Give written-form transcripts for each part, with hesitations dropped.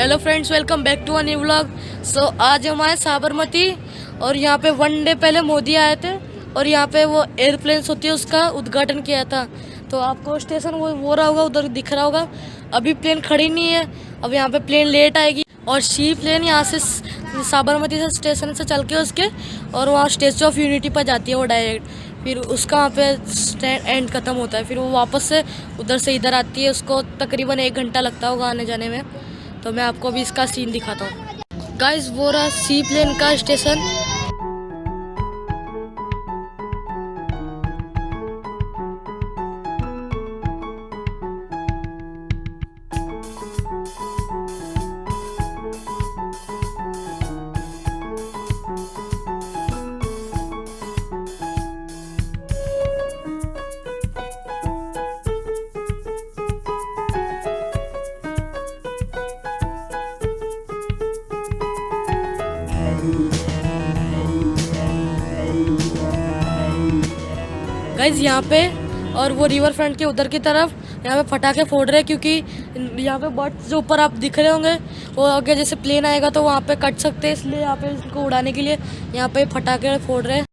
Hello friends, welcome back to a new vlog. So आज हम आए साबरमती और यहाँ पे 1 डे पहले मोदी आए थे और यहाँ पे वो एयरप्लेन्स होती है उसका उद्घाटन किया था। तो आपको स्टेशन वो रहा होगा, उधर दिख रहा होगा। अभी प्लेन खड़ी नहीं है, अब यहाँ पे प्लेन लेट आएगी और शी प्लेन यहाँ से साबरमती से स्टेशन से चल के उसके और वहाँ स्टेचू ऑफ यूनिटी पर जाती है वो डायरेक्ट। फिर उसका वहाँ पे स्टैंड एंड ख़त्म होता है, फिर वो वापस से उधर से इधर आती है। उसको तकरीबन 1 घंटा लगता होगा आने जाने में। तो मैं आपको अभी इसका सीन दिखाता हूँ। गाइस, वो रहा सी प्लेन का स्टेशन। गाइज यहाँ पे और वो रिवर फ्रंट के उधर की तरफ यहाँ पे पटाखे फोड़ रहे हैं, क्योंकि यहाँ पे बर्ड्स जो ऊपर आप दिख रहे होंगे वो आगे जैसे प्लेन आएगा तो वहाँ पे कट सकते हैं, इसलिए यहाँ पे इनको उड़ाने के लिए यहाँ पे पटाखे फोड़ रहे हैं।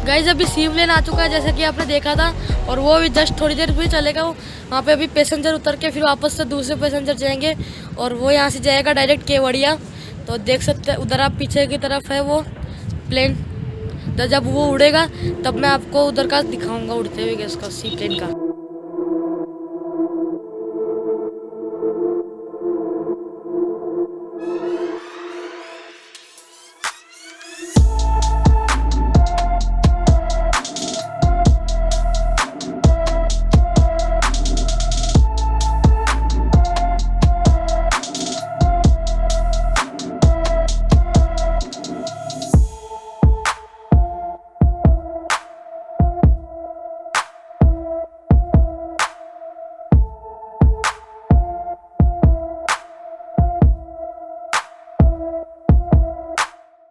गाइज, अभी सी प्लेन आ चुका है जैसा कि आपने देखा था, और वो भी जस्ट थोड़ी देर भी चलेगा। वहाँ पे अभी पैसेंजर उतर के फिर वापस से दूसरे पैसेंजर जाएंगे और वो यहाँ से जाएगा डायरेक्ट केवड़िया। तो देख सकते हैं उधर आप पीछे की तरफ है वो प्लेन। तो जब वो उड़ेगा तब मैं आपको उधर का दिखाऊंगा उड़ते हुए इसका सी प्लेन का।